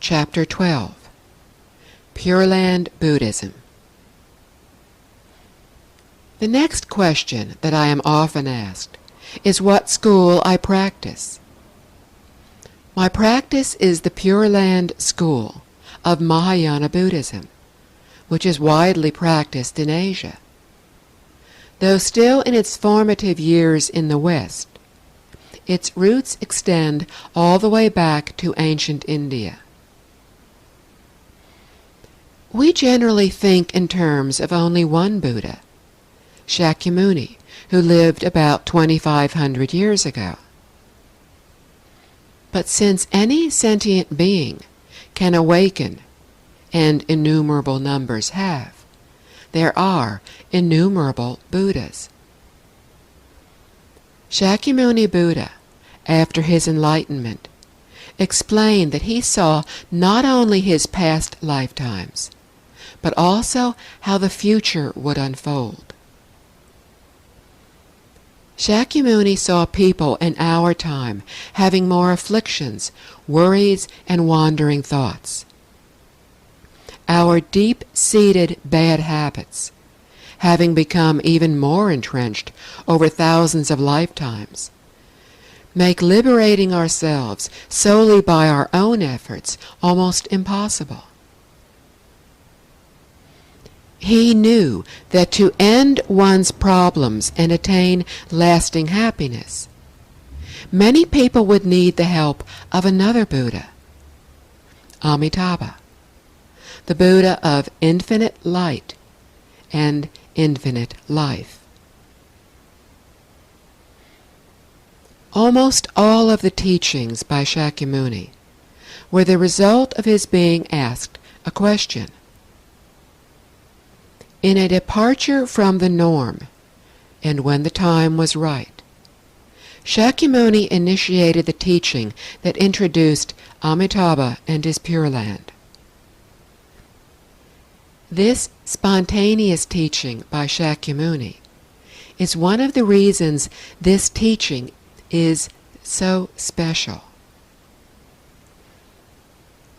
Chapter 12. Pure Land Buddhism. The next question that I am often asked is what school I practice. My practice is the Pure Land school of Mahayana Buddhism, which is widely practiced in Asia. Though still in its formative years in the West, its roots extend all the way back to ancient India. We generally think in terms of only one Buddha, Shakyamuni, who lived about 2,500 years ago. But since any sentient being can awaken, and innumerable numbers have, there are innumerable Buddhas. Shakyamuni Buddha, after his enlightenment, explained that he saw not only his past lifetimes, but also how the future would unfold. Shakyamuni saw people in our time having more afflictions, worries, and wandering thoughts. Our deep-seated bad habits, having become even more entrenched over thousands of lifetimes, make liberating ourselves solely by our own efforts almost impossible. He knew that to end one's problems and attain lasting happiness, many people would need the help of another Buddha, Amitabha, the Buddha of infinite light and infinite life. Almost all of the teachings by Shakyamuni were the result of his being asked a question. In a departure from the norm, and when the time was right, Shakyamuni initiated the teaching that introduced Amitabha and his Pure Land. This spontaneous teaching by Shakyamuni is one of the reasons this teaching is so special.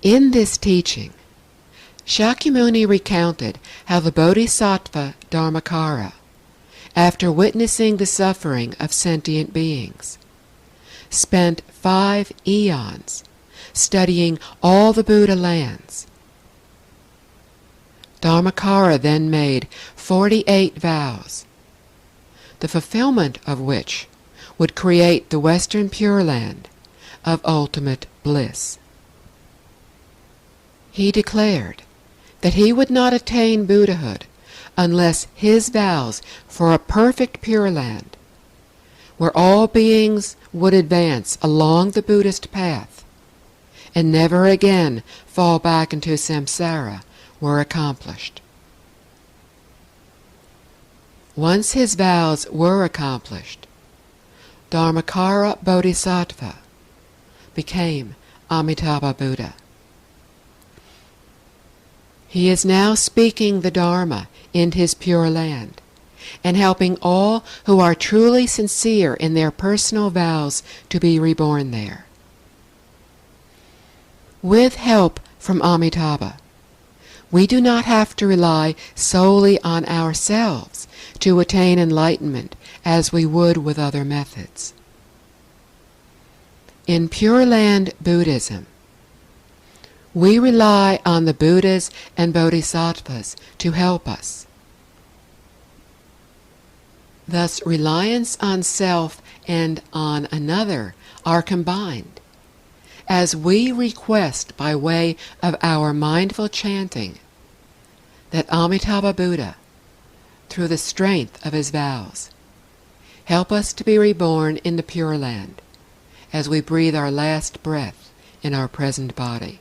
In this teaching, Shakyamuni recounted how the Bodhisattva Dharmakara, after witnessing the suffering of sentient beings, spent 5 eons studying all the Buddha lands. Dharmakara then made 48 vows, the fulfillment of which would create the Western Pure Land of ultimate bliss. He declared that he would not attain Buddhahood unless his vows for a perfect Pure Land, where all beings would advance along the Buddhist path and never again fall back into samsara, were accomplished. Once his vows were accomplished, Dharmakara Bodhisattva became Amitabha Buddha. He is now speaking the Dharma in his Pure Land and helping all who are truly sincere in their personal vows to be reborn there. With help from Amitabha, we do not have to rely solely on ourselves to attain enlightenment as we would with other methods. In Pure Land Buddhism, we rely on the Buddhas and Bodhisattvas to help us. Thus, reliance on self and on another are combined, as we request by way of our mindful chanting that Amitabha Buddha, through the strength of his vows, help us to be reborn in the Pure Land as we breathe our last breath in our present body.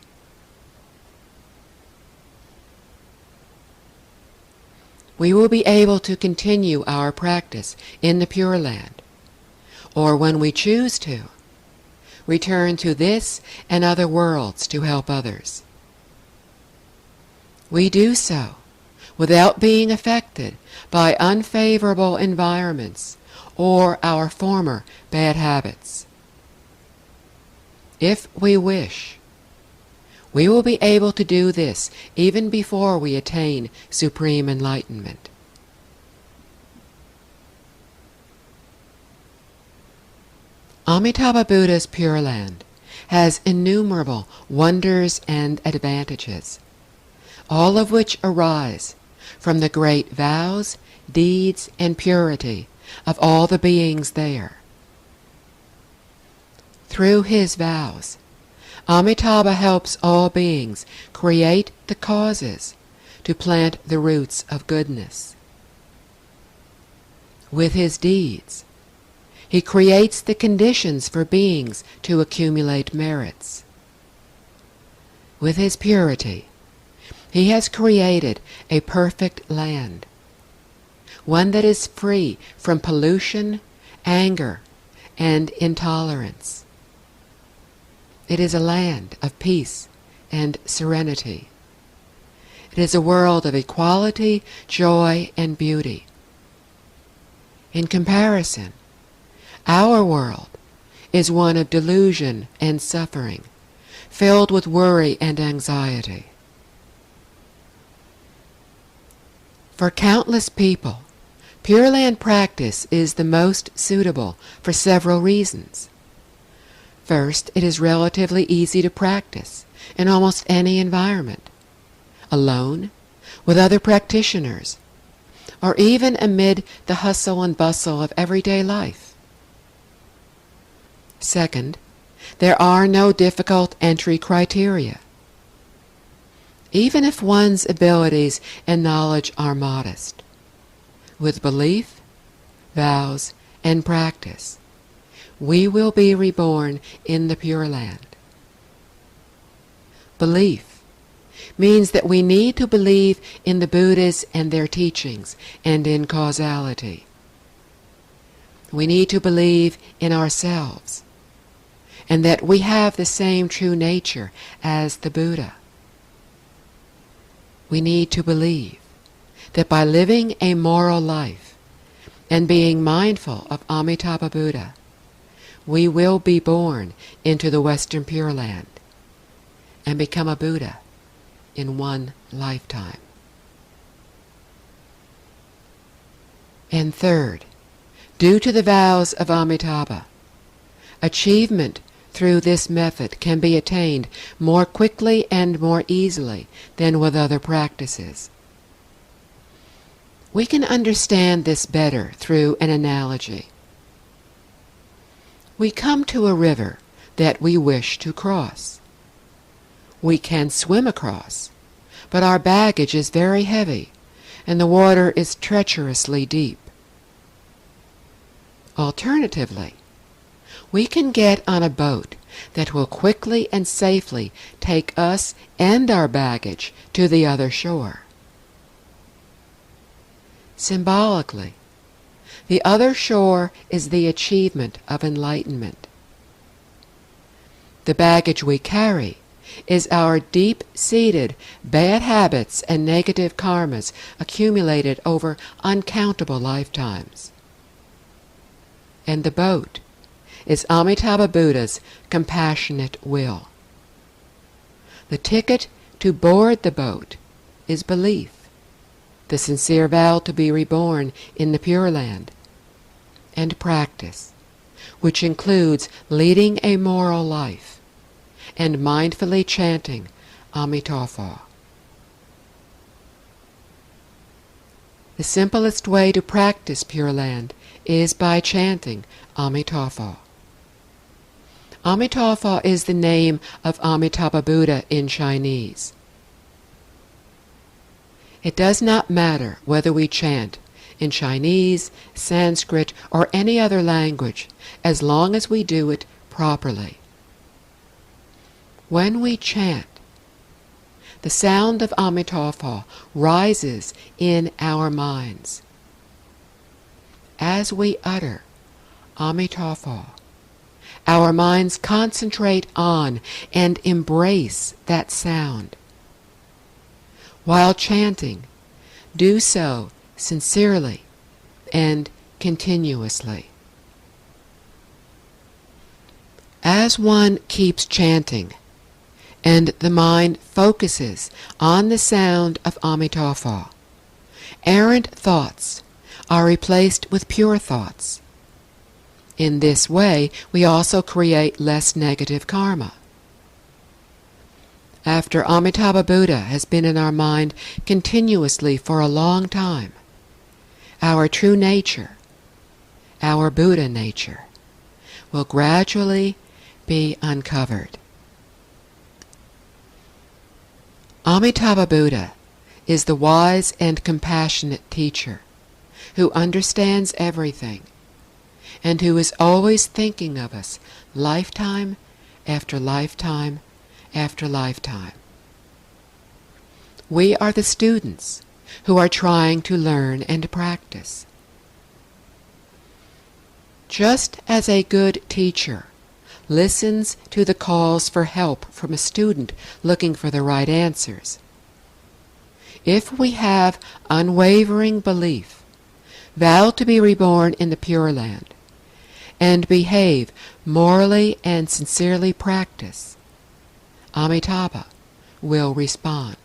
We will be able to continue our practice in the Pure Land, or when we choose to, return to this and other worlds to help others. We do so without being affected by unfavorable environments or our former bad habits. If we wish, We will be able to do this even before we attain supreme enlightenment. Amitabha Buddha's Pure Land has innumerable wonders and advantages, all of which arise from the great vows, deeds, and purity of all the beings there. Through his vows, Amitabha helps all beings create the causes to plant the roots of goodness. With his deeds, he creates the conditions for beings to accumulate merits. With his purity, he has created a perfect land, one that is free from pollution, anger, and intolerance. It is a land of peace and serenity. It is a world of equality, joy, and beauty. In comparison, our world is one of delusion and suffering, filled with worry and anxiety. For countless people, Pure Land practice is the most suitable for several reasons. First, it is relatively easy to practice in almost any environment, alone, with other practitioners, or even amid the hustle and bustle of everyday life. Second, there are no difficult entry criteria. Even if one's abilities and knowledge are modest, with belief, vows, and practice, we will be reborn in the Pure Land. Belief means that we need to believe in the Buddhas and their teachings and in causality. We need to believe in ourselves and that we have the same true nature as the Buddha. We need to believe that by living a moral life and being mindful of Amitabha Buddha, we will be born into the Western Pure Land and become a Buddha in one lifetime. And third, due to the vows of Amitabha, achievement through this method can be attained more quickly and more easily than with other practices. We can understand this better through an analogy. We come to a river that we wish to cross. We can swim across, but our baggage is very heavy and the water is treacherously deep. Alternatively, we can get on a boat that will quickly and safely take us and our baggage to the other shore. Symbolically, the other shore is the achievement of enlightenment. The baggage we carry is our deep-seated bad habits and negative karmas accumulated over uncountable lifetimes. And the boat is Amitabha Buddha's compassionate will. The ticket to board the boat is belief, the sincere vow to be reborn in the Pure Land, and practice, which includes leading a moral life and mindfully chanting Amitabha. The simplest way to practice Pure Land is by chanting Amitabha. Amitabha is the name of Amitabha Buddha in Chinese. It does not matter whether we chant in Chinese, Sanskrit, or any other language, as long as we do it properly. When we chant, the sound of Amitabha rises in our minds. As we utter Amitabha, our minds concentrate on and embrace that sound. While chanting, do so sincerely and continuously. As one keeps chanting, and the mind focuses on the sound of Amitabha. Errant thoughts are replaced with pure thoughts. In this way, we also create less negative karma. After Amitabha Buddha has been in our mind continuously for a long time, our true nature, our Buddha nature, will gradually be uncovered. Amitabha Buddha is the wise and compassionate teacher who understands everything and who is always thinking of us lifetime after lifetime after lifetime. We are the students who are trying to learn and practice. Just as a good teacher listens to the calls for help from a student looking for the right answers, if we have unwavering belief, vow to be reborn in the Pure Land, and behave morally and sincerely practice, Amitabha will respond.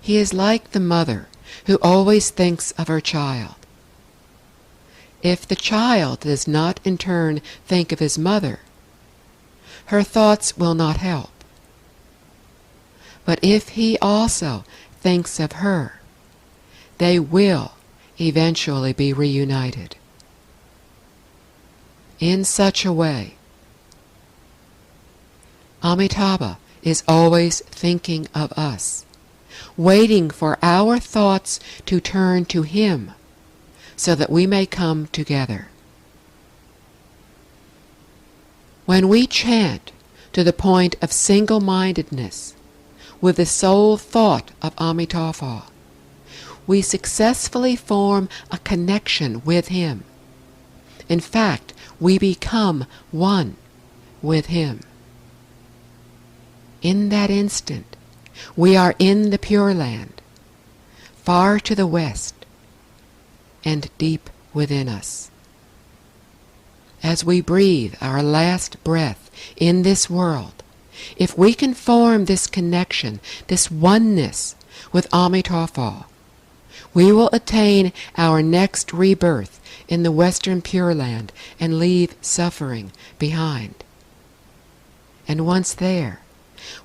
He is like the mother who always thinks of her child. If the child does not in turn think of his mother, her thoughts will not help. But if he also thinks of her, they will eventually be reunited. In such a way, Amitabha is always thinking of us, waiting for our thoughts to turn to him so that we may come together. When we chant to the point of single-mindedness with the sole thought of Amitabha, we successfully form a connection with him. In fact, we become one with him. In that instant, we are in the Pure Land, far to the west, and deep within us. As we breathe our last breath in this world, if we can form this connection, this oneness with Amitabha, we will attain our next rebirth in the Western Pure Land and leave suffering behind. And once there,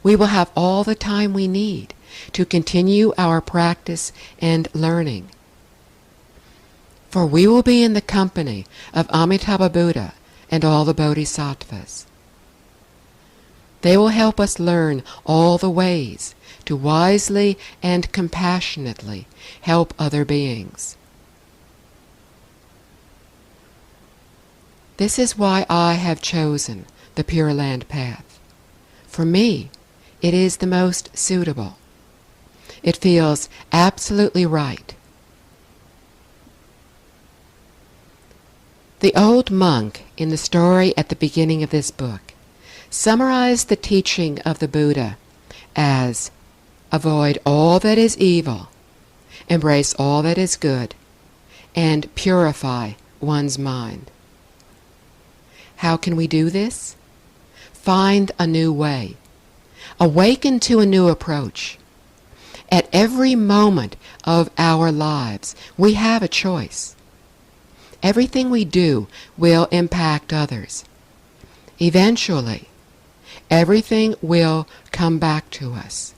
we will have all the time we need to continue our practice and learning. For we will be in the company of Amitabha Buddha and all the Bodhisattvas. They will help us learn all the ways to wisely and compassionately help other beings. This is why I have chosen the Pure Land path. For me, it is the most suitable. It feels absolutely right. The old monk in the story at the beginning of this book summarized the teaching of the Buddha as avoid all that is evil, embrace all that is good, and purify one's mind. How can we do this? Find a new way. Awaken to a new approach. At every moment of our lives, we have a choice. Everything we do will impact others. Eventually, everything will come back to us.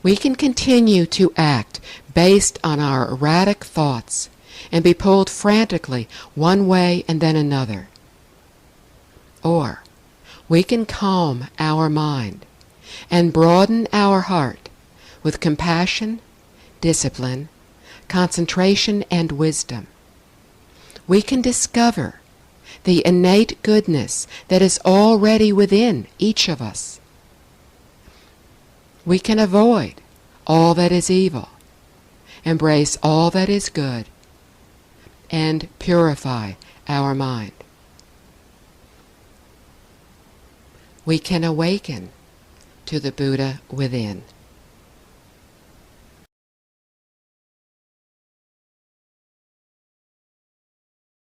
We can continue to act based on our erratic thoughts and be pulled frantically one way and then another. Or we can calm our mind and broaden our heart with compassion, discipline, concentration, and wisdom. We can discover the innate goodness that is already within each of us. We can avoid all that is evil, embrace all that is good, and purify our mind. We can awaken to the Buddha within.